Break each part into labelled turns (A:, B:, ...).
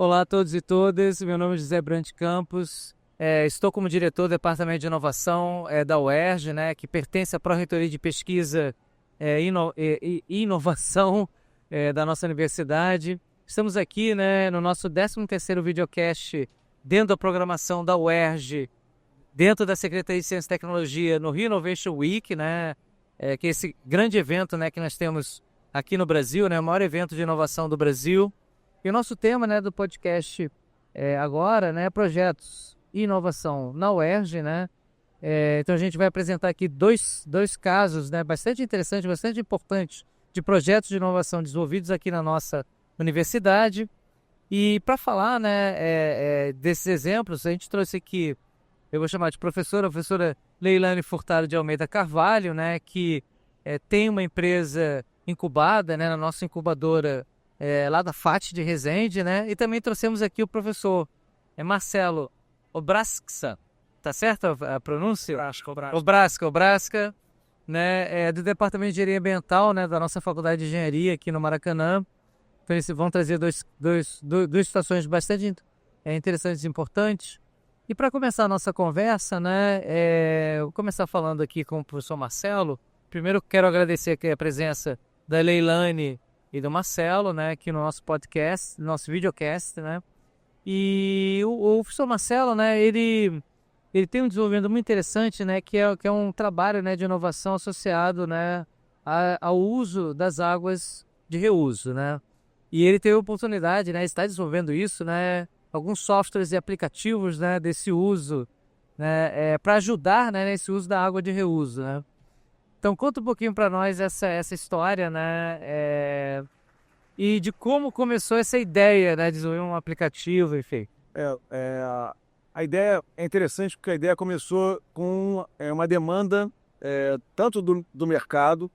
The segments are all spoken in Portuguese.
A: Olá a todos e todas, meu nome é José Brant Campos, estou como diretor do Departamento de Inovação da UERJ, né, que pertence à Pró-Reitoria de Pesquisa e Inovação da nossa universidade. Estamos aqui, né, no nosso 13º videocast dentro da programação da UERJ, dentro da Secretaria de Ciência e Tecnologia, no Rio Innovation Week, né, que é esse grande evento, né, que nós temos aqui no Brasil, né, o maior evento de inovação do Brasil. E o nosso tema, né, do podcast agora, né, é projetos e inovação na UERJ, né? Então a gente vai apresentar aqui dois casos, né, bastante interessantes, bastante importantes, de projetos de inovação desenvolvidos aqui na nossa universidade. E para falar, né, desses exemplos, a gente trouxe aqui, eu vou chamar de a professora Leilane Furtado de Almeida Carvalho, né, que tem uma empresa incubada, né, na nossa incubadora lá da FAT de Resende, né? E também trouxemos aqui o professor Marcelo Obrasca, tá certo a pronúncia? Obrasca, né? Do Departamento de Engenharia Ambiental, né? Da nossa Faculdade de Engenharia aqui no Maracanã. Então eles vão trazer duas situações bastante interessantes e importantes. E para começar a nossa conversa, né? Eu vou começar falando aqui com o professor Marcelo. Primeiro quero agradecer aqui a presença da Leilane e do Marcelo, né, aqui no nosso podcast, no nosso videocast, né, e o professor Marcelo, né, ele tem um desenvolvimento muito interessante, né, que é um trabalho, né, de inovação associado, né, ao uso das águas de reuso, né, e ele teve a oportunidade, né, está desenvolvendo isso, né, alguns softwares e aplicativos, né, desse uso, né, para ajudar, né, nesse uso da água de reuso, né. Então conta um pouquinho para nós essa história, né? E de como começou essa ideia, né? De desenvolver um aplicativo, enfim.
B: A ideia é interessante porque a ideia começou com uma demanda tanto do mercado,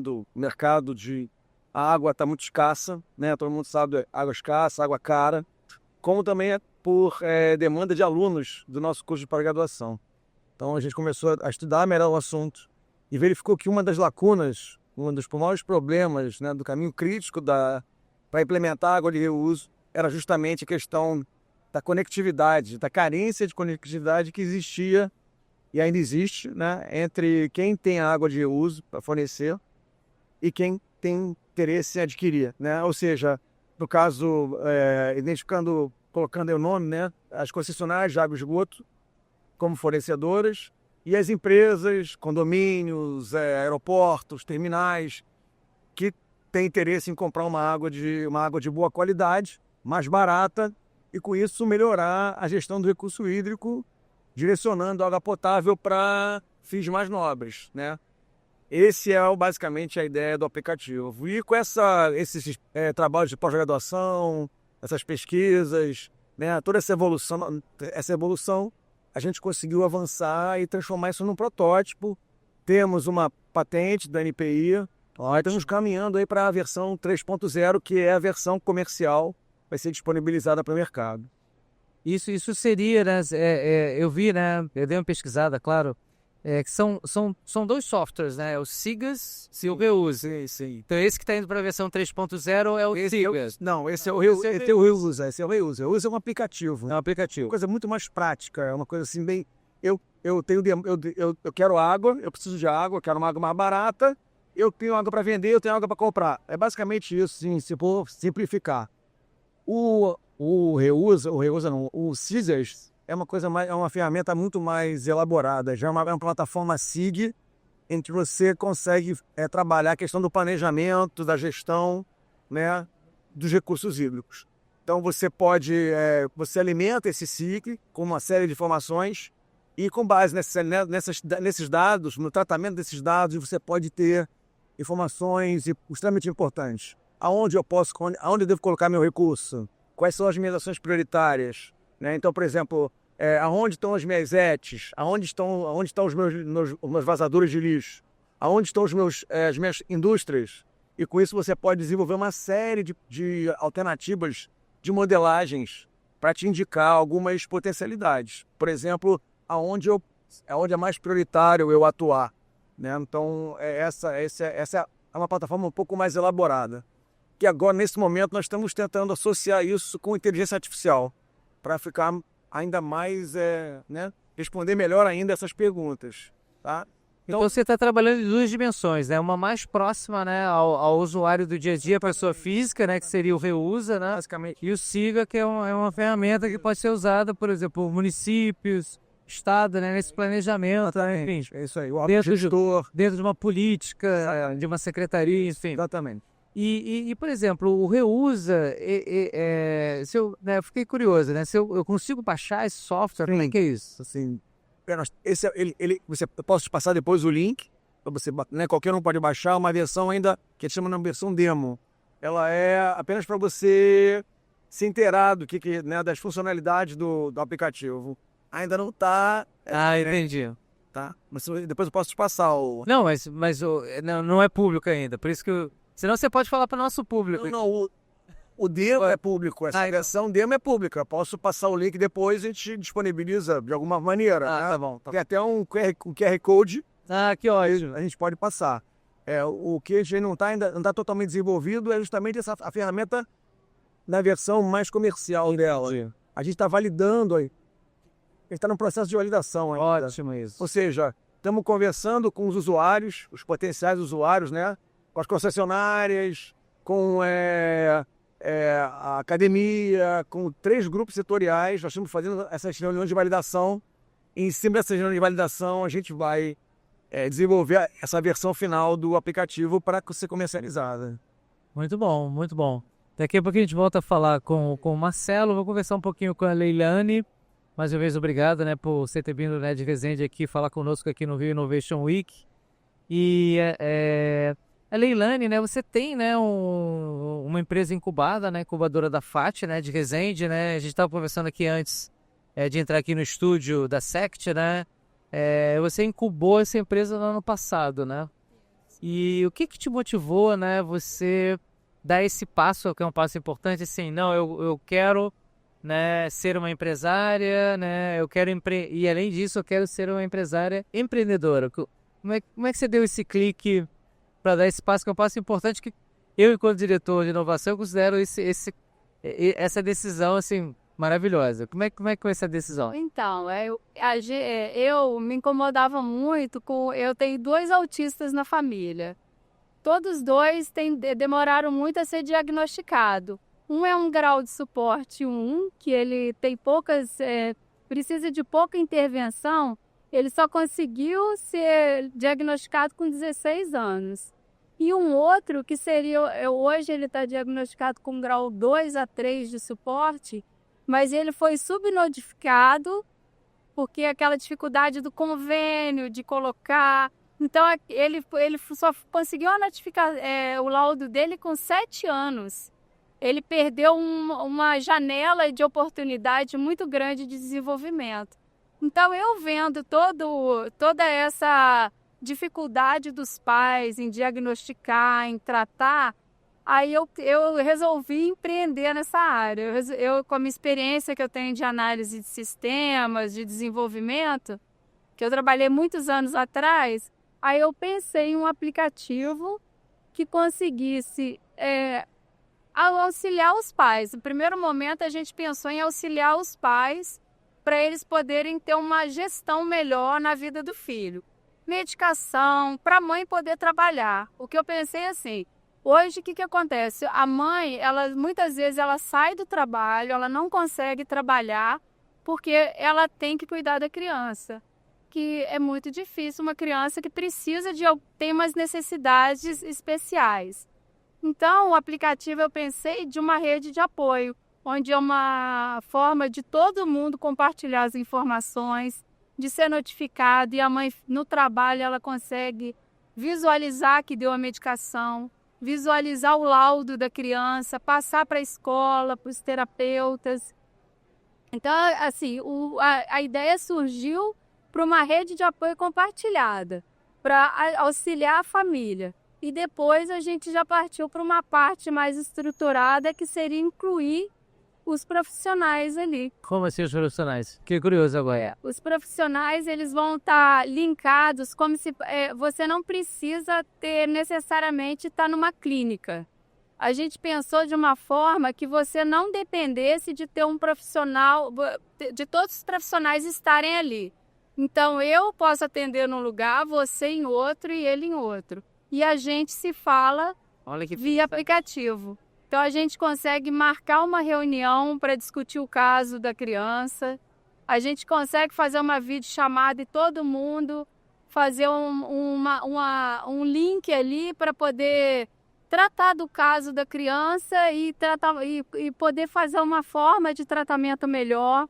B: do mercado de a água está muito escassa, né? Todo mundo sabe, água escassa, água cara, como também por demanda de alunos do nosso curso de pós-graduação. Então a gente começou a estudar melhor o assunto e verificou que uma das lacunas, um dos maiores problemas, né, do caminho crítico para implementar a água de reuso era justamente a questão da conectividade, da carência de conectividade que existia e ainda existe, né, entre quem tem a água de reuso para fornecer e quem tem interesse em adquirir, né? Ou seja, no caso, colocando o nome, né, as concessionárias de água e esgoto como fornecedoras, e as empresas, condomínios, aeroportos, terminais, que têm interesse em comprar uma água de boa qualidade, mais barata, e com isso melhorar a gestão do recurso hídrico, direcionando água potável para fins mais nobres, né? Esse é basicamente a ideia do aplicativo. E com esses trabalhos de pós-graduação, essas pesquisas, né, toda essa evolução, a gente conseguiu avançar e transformar isso num protótipo. Temos uma patente da NPI, estamos caminhando aí para a versão 3.0, que é a versão comercial, vai ser disponibilizada para o mercado.
A: Isso seria, né? Eu vi, né? Eu dei uma pesquisada, claro. Que são dois softwares, né? O SIGAS e o Reuse.
B: Sim.
A: Então esse que está indo para a versão 3.0 é o SIGAS.
B: Esse é o Reuse. Esse é o Reuse. O Reuse é um aplicativo.
A: É um aplicativo.
B: Uma coisa muito mais prática, é uma coisa assim bem... Eu quero água, eu preciso de água, eu quero uma água mais barata, eu tenho água para vender, eu tenho água para comprar. É basicamente isso, sim, se for simplificar. O Scissors é uma ferramenta muito mais elaborada, já é uma plataforma SIG, em que você consegue trabalhar a questão do planejamento, da gestão, né, dos recursos hídricos. Então você alimenta esse SIG com uma série de informações e com base nesses dados, no tratamento desses dados, você pode ter informações extremamente importantes. Aonde eu devo colocar meu recurso? Quais são as minhas ações prioritárias? Né? Então, por exemplo, aonde estão as minhas ETs? Aonde estão os meus vazadores de lixo? Aonde estão as minhas indústrias? E com isso você pode desenvolver uma série de alternativas de modelagens para te indicar algumas potencialidades. Por exemplo, aonde é mais prioritário eu atuar. Né? Então, essa é uma plataforma um pouco mais elaborada. que agora, nesse momento, nós estamos tentando associar isso com inteligência artificial, para ficar ainda mais, né, responder melhor ainda essas perguntas, tá?
A: Então você está trabalhando em duas dimensões, né? Uma mais próxima, né, ao usuário do dia a dia, pessoa física, né, que seria o Reusa, né?
B: Basicamente.
A: E o Siga, que é uma ferramenta que pode ser usada, por exemplo, por municípios, Estado, né, nesse planejamento, né, enfim,
B: É isso aí, o
A: gestor, dentro de uma política, de uma secretaria, enfim.
B: Exatamente.
A: E, por exemplo, o Reusa, se eu, né, eu fiquei curioso, né? Se eu consigo baixar esse software, como é que é isso?
B: Assim, eu posso te passar depois o link, para você, né, qualquer um pode baixar, uma versão ainda que a gente chama de uma versão demo. Ela é apenas para você se inteirar do né, das funcionalidades do aplicativo. Ainda não está.
A: Entendi.
B: Tá? Mas depois eu posso te passar o.
A: Não, mas não é público ainda, por isso que senão você pode falar para o nosso público.
B: Não, o demo é público, essa versão demo é pública. Eu posso passar o link depois e a gente disponibiliza de alguma maneira. Né?
A: Tá bom.
B: Tem até um QR Code.
A: Que ótimo.
B: A gente pode passar. O que a gente não está totalmente desenvolvido é justamente a ferramenta na versão mais comercial dela. Sim. A gente está validando aí. A gente está no processo de validação ainda.
A: Ótimo isso.
B: Ou seja, estamos conversando com os usuários, os potenciais usuários, né? Com as concessionárias, com a academia, com 3 grupos setoriais. Nós estamos fazendo essas reuniões de validação. E em cima dessas reuniões de validação, a gente vai desenvolver essa versão final do aplicativo para ser comercializada.
A: Muito bom, muito bom. Daqui a pouco a gente volta a falar com o Marcelo. Vou conversar um pouquinho com a Leilane. Mais uma vez, obrigado, né, por você ter vindo, né, de Resende aqui falar conosco aqui no Rio Innovation Week. E a Leilane, né, você tem, né, uma empresa incubada, né, incubadora da FAT, né, de Resende, né, a gente estava conversando aqui antes de entrar aqui no estúdio da SECT, né, você incubou essa empresa no ano passado, né, e o que te motivou, né, você dar esse passo, que é um passo importante, assim, não, eu quero, né, ser uma empresária, né, eu quero e além disso eu quero ser uma empresária empreendedora. Como é que você deu esse clique para dar esse passo, que é um passo importante que eu, enquanto diretor de inovação, eu considero essa decisão, assim, maravilhosa. Como é que foi essa decisão?
C: Então, eu me incomodava muito eu tenho 2 autistas na família. Todos 2 demoraram muito a ser diagnosticado. Um é um grau de suporte 1, que ele tem precisa de pouca intervenção. Ele só conseguiu ser diagnosticado com 16 anos. E um outro, que seria, hoje ele está diagnosticado com grau 2 a 3 de suporte, mas ele foi subnotificado, porque aquela dificuldade do convênio, de colocar. Então, ele só conseguiu notificar o laudo dele com 7 anos. Ele perdeu uma janela de oportunidade muito grande de desenvolvimento. Então, eu vendo toda essa dificuldade dos pais em diagnosticar, em tratar, aí eu resolvi empreender nessa área. Eu, com a minha experiência que eu tenho de análise de sistemas, de desenvolvimento, que eu trabalhei muitos anos atrás, aí eu pensei em um aplicativo que conseguisse auxiliar os pais. No primeiro momento, a gente pensou em auxiliar os pais para eles poderem ter uma gestão melhor na vida do filho. Medicação, para a mãe poder trabalhar. O que eu pensei assim, hoje o que acontece? A mãe, muitas vezes ela sai do trabalho, ela não consegue trabalhar porque ela tem que cuidar da criança. Que é muito difícil, uma criança que tem umas necessidades especiais. Então, o aplicativo eu pensei de uma rede de apoio, onde é uma forma de todo mundo compartilhar as informações, de ser notificado, e a mãe no trabalho ela consegue visualizar que deu a medicação, visualizar o laudo da criança, passar para a escola, para os terapeutas. Então, assim, a ideia surgiu para uma rede de apoio compartilhada, para auxiliar a família. E depois a gente já partiu para uma parte mais estruturada, que seria incluir os profissionais ali.
A: Como assim os profissionais? Fiquei curioso agora.
C: Os profissionais, eles vão estar linkados como se você não precisa necessariamente estar numa clínica. a gente pensou de uma forma que você não dependesse de ter um profissional, de todos os profissionais estarem ali. Então, eu posso atender num lugar, você em outro e ele em outro. E a gente se fala via aplicativo. Então, a gente consegue marcar uma reunião para discutir o caso da criança. A gente consegue fazer uma videochamada e todo mundo fazer um link ali para poder tratar do caso da criança e poder fazer uma forma de tratamento melhor,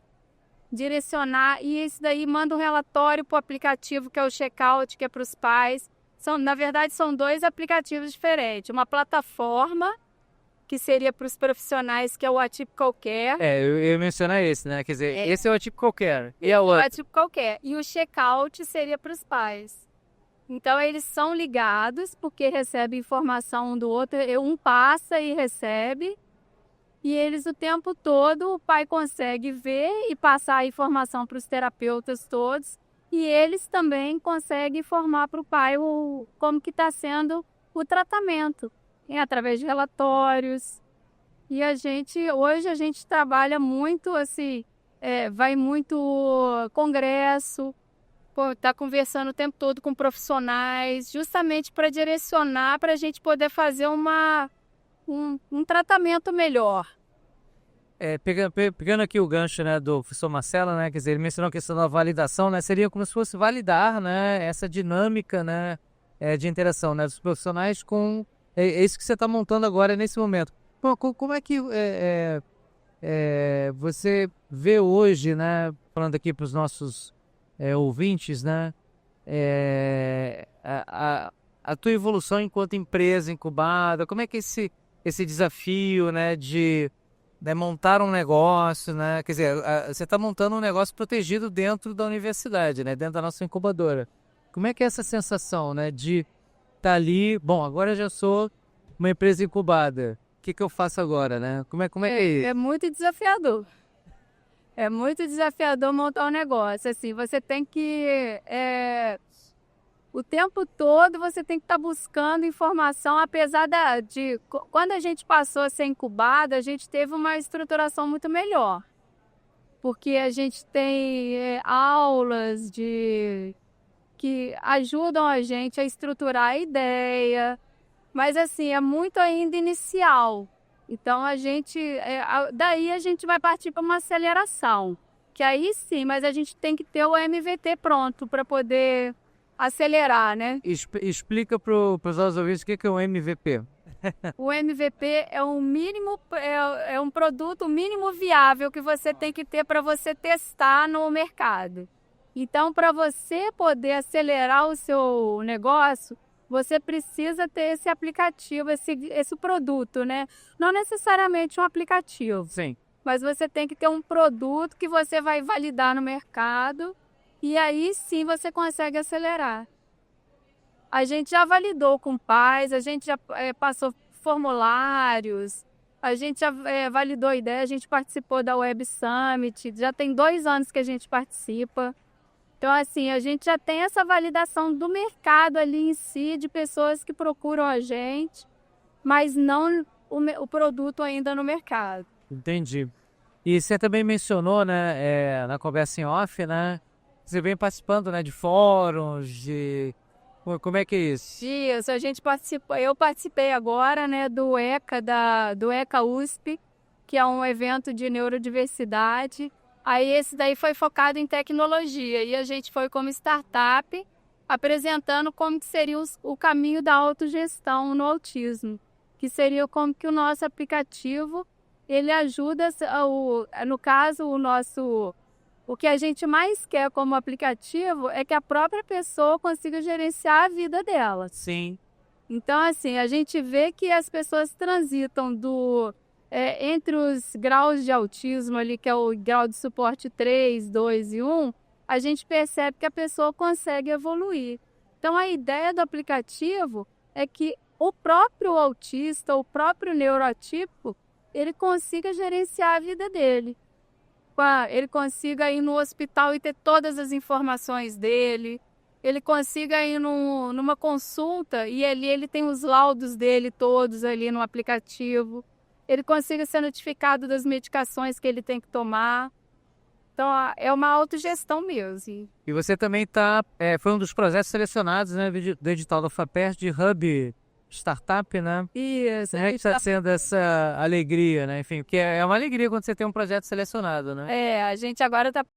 C: direcionar. E isso daí manda um relatório para o aplicativo, que é o Checkout, que é para os pais. Na verdade, são 2 aplicativos diferentes. Uma plataforma, que seria para os profissionais, que é o Atypical Care.
A: Eu ia mencionar esse, né? Quer dizer, esse é o Atypical Care. E a outra?
C: O Atypical Care. E o Checkout seria para os pais. Então, eles são ligados, porque recebem informação um do outro. Um passa e recebe. E eles, o tempo todo, o pai consegue ver e passar a informação para os terapeutas todos. E eles também conseguem informar para o pai como que está sendo o tratamento. Através de relatórios. E hoje a gente trabalha muito, assim, vai muito congresso, tá conversando o tempo todo com profissionais, justamente para direcionar, para a gente poder fazer um tratamento melhor.
A: Pegando aqui o gancho, né, do professor Marcelo, né, quer dizer, ele mencionou a questão da validação, né, seria como se fosse validar, né, essa dinâmica, né, de interação, né, dos profissionais com isso que você está montando agora nesse momento. Como é que você vê hoje, né, falando aqui para os nossos ouvintes, né, a tua evolução enquanto empresa incubada? Como é que esse desafio, né, de montar um negócio, né, quer dizer, você está montando um negócio protegido dentro da universidade, né, dentro da nossa incubadora. Como é que é essa sensação, né, de tá ali, bom, agora eu já sou uma empresa incubada, o que eu faço agora, né? Como é isso?
C: É muito desafiador. É muito desafiador montar um negócio, assim, você tem que, o tempo todo você tem que estar buscando informação, apesar quando a gente passou a ser incubada, a gente teve uma estruturação muito melhor, porque a gente tem aulas que ajudam a gente a estruturar a ideia, mas assim, é muito ainda inicial. Então daí a gente vai partir para uma aceleração, que aí sim, mas a gente tem que ter o MVP pronto para poder acelerar, né?
A: Explica para os nossos ouvintes o que é um MVP.
C: O MVP é um produto mínimo viável que você tem que ter para você testar no mercado. Então, para você poder acelerar o seu negócio, você precisa ter esse aplicativo, esse produto, né? Não necessariamente um aplicativo.
A: Sim.
C: Mas você tem que ter um produto que você vai validar no mercado e aí sim você consegue acelerar. A gente já validou com pais, a gente já passou formulários, a gente já validou a ideia, a gente participou da Web Summit, já tem 2 anos que a gente participa. Então, assim, a gente já tem essa validação do mercado ali em si, de pessoas que procuram a gente, mas não o produto ainda no mercado.
A: Entendi. E você também mencionou, né, na conversa em off, né, você vem participando, né, de fóruns, como é que é isso?
C: Isso, eu participei agora, né, do ECA USP, que é um evento de neurodiversidade. Aí esse daí foi focado em tecnologia e a gente foi como startup apresentando como que seria o caminho da autogestão no autismo, que seria como que o nosso aplicativo, ele ajuda, no caso, o que a gente mais quer como aplicativo é que a própria pessoa consiga gerenciar a vida dela.
A: Sim.
C: Então, assim, a gente vê que as pessoas transitam entre os graus de autismo ali, que é o grau de suporte 3, 2 e 1, a gente percebe que a pessoa consegue evoluir. Então, a ideia do aplicativo é que o próprio autista, o próprio neuroatípico, ele consiga gerenciar a vida dele. Ele consiga ir no hospital e ter todas as informações dele, ele consiga ir numa consulta e ali ele tem os laudos dele todos ali no aplicativo. Ele consiga ser notificado das medicações que ele tem que tomar. Então, é uma autogestão mesmo.
A: E você também foi um dos projetos selecionados, né, do edital da FAPERJ de Hub Startup, né?
C: Isso.
A: Como é que está sendo essa alegria, né? Enfim, porque é uma alegria quando você tem um projeto selecionado, né?
C: A gente agora está